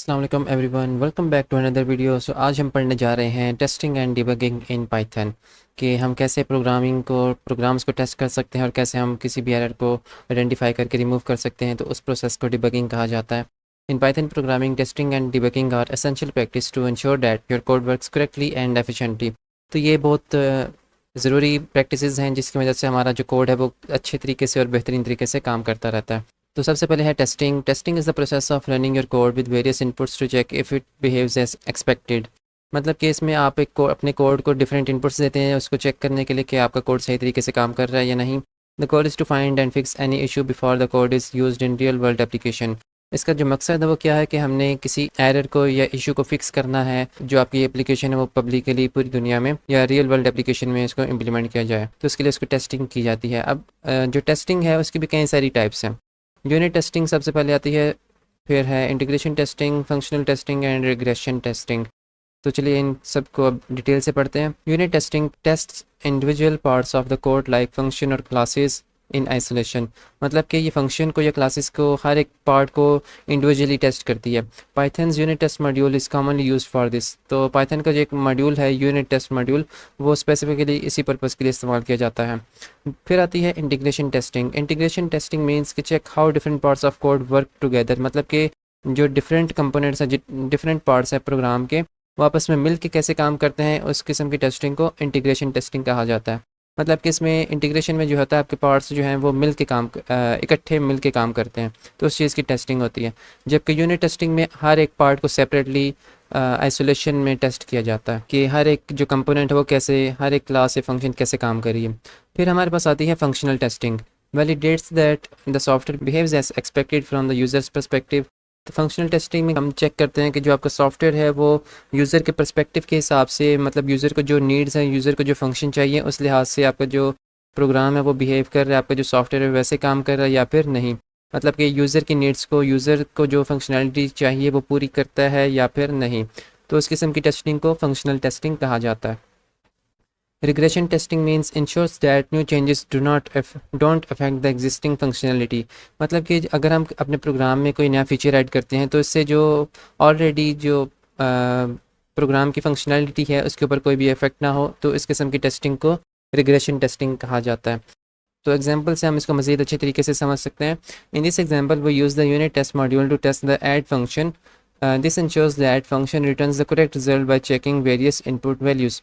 अस्सलाम वालेकुम everyone, welcome back to another video. So आज हम पढ़ने जा रहे हैं testing and debugging in Python कि हम कैसे प्रोग्राम्स को टेस्ट कर सकते हैं और कैसे हम किसी भी एरर को आइडेंटिफाई करके रिमूव कर सकते हैं। तो उस प्रोसेस को डिबगिंग कहा जाता है। In Python programming, testing and debugging are essential practice to ensure that your code works correctly and efficiently. तो ये बहुत ज़रूरी प्रैक्टिसेस हैं जिसकी वजह से हमारा जो कोड है वो अच्छे तरीके से और बेहतरीन तरीके से काम करता रहता है। तो सबसे पहले है testing. Testing is the process of running your code with various inputs to check if it behaves as expected. मतलब कि इसमें आप अपने कोड को डिफरेंट इनपुट्स देते हैं उसको चेक करने के लिए कि आपका कोड सही तरीके से काम कर रहा है या नहीं। The goal is to find and fix any issue before the code is used in real world application. इसका जो मकसद है वो क्या है कि हमने किसी एरर को या इशू को फिक्स करना है जो आपकी एप्लीकेशन है वो पब्लिकली पूरी दुनिया में या रियल वर्ल्ड एप्लीकेशन में इसको इम्प्लीमेंट किया जाए। तो इसके लिए उसको टेस्टिंग की जाती है। अब जो टेस्टिंग है उसकी भी कई सारी टाइप्स हैं। यूनिट टेस्टिंग सबसे पहले आती है, फिर है integration testing, functional testing and regression testing. तो चलिए इन सब को अब डिटेल से पढ़ते हैं। Unit testing tests individual parts of the code like function और क्लासेस इन आइसोलेशन। मतलब कि ये फंक्शन को या क्लासेस को हर एक पार्ट को इंडिविजुअली टेस्ट करती है। Python's unit test module is commonly use for this. तो पाइथन का जो एक मॉड्यूल है यूनिट टेस्ट मॉड्यूल, वो स्पेसिफिकली इसी पर्पज़ के लिए इस्तेमाल किया जाता है। फिर आती है integration testing. Integration testing means कि check how different parts of code work together. मतलब कि जो डिफरेंट कंपोनेंट्स हैं, डिफरेंट पार्ट्स हैं प्रोग्राम के, वो आपस में मिल के कैसे काम करते हैं, उस किस्म की टेस्टिंग को इंटीग्रेशन टेस्टिंग कहा जाता है। मतलब कि इसमें इंटीग्रेशन में जो होता है आपके पार्ट्स जो हैं वो मिल के इकट्ठे मिल के काम करते हैं, तो उस चीज़ की टेस्टिंग होती है। जबकि यूनिट टेस्टिंग में हर एक पार्ट को सेपरेटली आइसोलेशन में टेस्ट किया जाता है कि हर एक जो कंपोनेंट है वो कैसे, हर एक क्लास या फंक्शन कैसे काम कर रही है। फिर हमारे पास आती है functional testing. Validates that the software behaves as expected from the users perspective. तो फंक्शनल टेस्टिंग में हम चेक करते हैं कि जो आपका सॉफ्टवेयर है वो यूज़र के पर्सपेक्टिव के हिसाब से, मतलब यूज़र को जो नीड्स हैं, यूज़र को जो फंक्शन चाहिए, उस लिहाज से आपका जो प्रोग्राम है वो बिहेव कर रहा है, आपका जो सॉफ्टवेयर है वैसे काम कर रहा है या फिर नहीं। मतलब कि यूज़र की नीड्स को, यूज़र को जो फंक्शनैलिटी चाहिए वो पूरी करता है या फिर नहीं। तो उस किस्म की टेस्टिंग को फंक्शनल टेस्टिंग कहा जाता है। Regression testing means ensures that new changes don't affect the existing functionality। मतलब कि अगर हम अपने प्रोग्राम में कोई नया फीचर ऐड करते हैं तो इससे जो ऑलरेडी जो प्रोग्राम की फंक्शनैलिटी है उसके ऊपर कोई भी इफेक्ट ना हो, तो इस किस्म की टेस्टिंग को रिग्रेशन टेस्टिंग कहा जाता है। तो एग्जांपल से हम इसको मज़ीद अच्छे तरीके से समझ सकते हैं। In this example we use the unit test module to test the add function. This ensures the add function returns the correct result by checking various input values.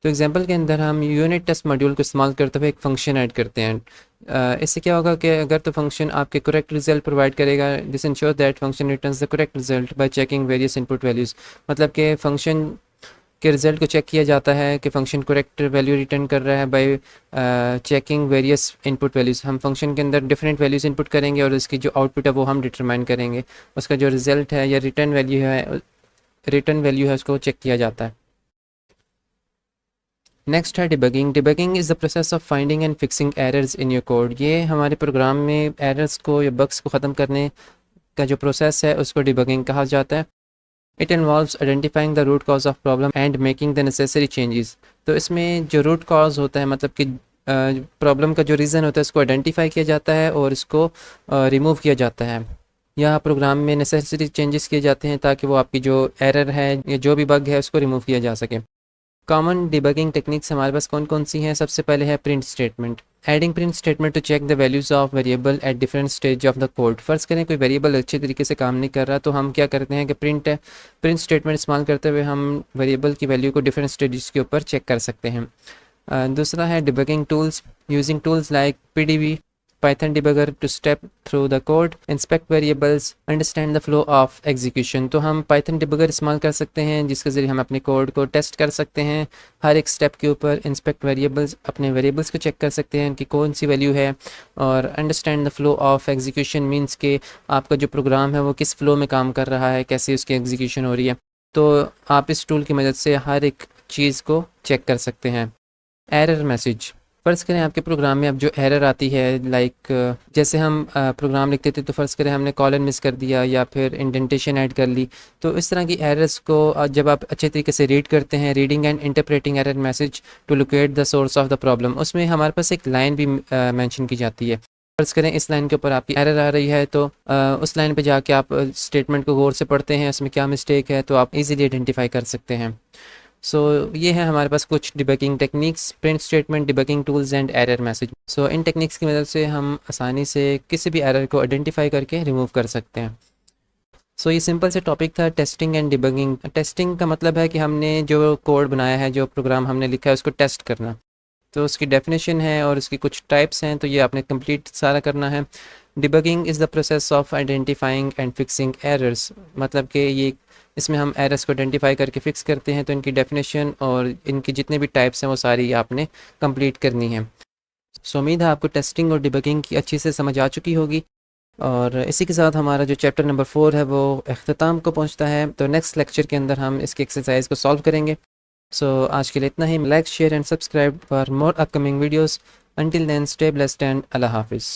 तो एग्जांपल के अंदर हम यूनिट टेस्ट मॉड्यूल को इस्तेमाल करते हुए एक function add करते हैं। इससे क्या होगा कि अगर तो फंक्शन आपके करेक्ट रिजल्ट प्रोवाइड करेगा, this ensure that function returns the correct result by checking various input values. मतलब कि फ़ंक्शन के रिज़ल्ट को चेक किया जाता है कि फ़ंक्शन करेक्ट वैल्यू रिटर्न कर रहा है bye checking various input values. हम फंक्शन के अंदर डिफरेंट वैल्यूज़ इनपुट करेंगे और इसकी जो आउटपुट है वो हम डिटरमाइन करेंगे। उसका जो रिज़ल्ट है या रिटर्न वैल्यू है उसको चेक किया जाता है। नेक्स्ट है debugging. Debugging is the process of finding and fixing errors in your code. ये हमारे प्रोग्राम में एरर्स को या बग्स को ख़त्म करने का जो प्रोसेस है उसको डिबगिंग कहा जाता है। It involves identifying the root cause of problem and making the necessary changes. तो इसमें जो रूट कॉज होता है, मतलब कि प्रॉब्लम का जो रीज़न होता है उसको आइडेंटिफाई किया जाता है और इसको रिमूव किया जाता है। यहाँ प्रोग्राम में नेसेसरी चेंजेस किए जाते हैं ताकि वो आपकी जो एरर है या जो भी बग है उसको रिमूव किया जा सके। कॉमन डिबगिंग टेक्निक्स हमारे पास कौन कौन सी हैं? सबसे पहले है print statement. Adding print statement to check the values of variable at different stage of the code. फ़र्ज़ करें कोई वेरिएबल अच्छे तरीके से काम नहीं कर रहा तो हम क्या करते हैं कि प्रिंट स्टेटमेंट इस्तेमाल करते हुए हम वेरिएबल की वैल्यू को डिफरेंट स्टेजेस के ऊपर चेक कर सकते हैं। दूसरा है debugging tools. Using tools like PDB, Python debugger to step through the code, inspect variables, understand the flow of execution। तो हम Python debugger इस्तेमाल कर सकते हैं जिसके ज़रिए हम अपने कोड को टेस्ट कर सकते हैं हर एक स्टेप के ऊपर। इंस्पेक्ट वेरिएबल्स, अपने वेरिएबल्स को चेक कर सकते हैं कि कौन सी वैल्यू है। और understand the flow of execution means के आपका जो प्रोग्राम है वो किस फ्लो में काम कर रहा है, कैसे उसकी एग्जीक्यूशन हो रही है। तो आप इस टूल की मदद से हर एक चीज़ को चेक कर सकते हैं। Error message. फ़र्ज़ करें आपके प्रोग्राम में अब जो एरर आती है, लाइक जैसे हम प्रोग्राम लिखते थे तो फ़र्ज़ करें हमने कॉलन मिस कर दिया या फिर इंडेंटेशन ऐड कर ली, तो इस तरह की एरर्स को जब आप अच्छे तरीके से रीड करते हैं, reading and interpreting error message to locate the source of the problem, उसमें हमारे पास एक लाइन भी मेंशन की जाती है फर्ज करें इस लाइन के ऊपर आपकी एरर आ रही है, तो उस लाइन पे जाके आप स्टेटमेंट को गौर से पढ़ते हैं, उसमें क्या मिस्टेक है, तो आप इजीली आइडेंटिफाई कर सकते हैं। सो ये है हमारे पास कुछ debugging techniques, print statement, debugging tools and error message. So in techniques की मदद से हम आसानी से किसी भी एरर को आइडेंटिफाई करके रिमूव कर सकते हैं। सो ये सिंपल से टॉपिक था टेस्टिंग एंड डिबगिंग। टेस्टिंग का मतलब है कि हमने जो कोड बनाया है, जो प्रोग्राम हमने लिखा है, उसको टेस्ट करना। तो उसकी डेफिनेशन है और उसकी कुछ टाइप्स हैं, तो ये आपने कंप्लीट सारा करना है। Debugging is the process of identifying and fixing errors, मतलब कि ये इसमें हम एरर्स को आइडेंटिफाई करके फिक्स करते हैं। तो इनकी डेफिनेशन और इनकी जितने भी टाइप्स हैं वो सारी आपने कंप्लीट करनी है। सो उम्मीद है आपको टेस्टिंग और डिबगिंग की अच्छी से समझ आ चुकी होगी। और इसी के साथ हमारा जो चैप्टर नंबर 4 है वो अख्ताम को पहुंचता है। तो नेक्स्ट लेक्चर के अंदर हम इसकी एक्सरसाइज को सॉल्व करेंगे। सो आज के लिए इतना ही। Like, share and subscribe for more upcoming videos. Until then stay blessed and अल्लाह हाफिज़।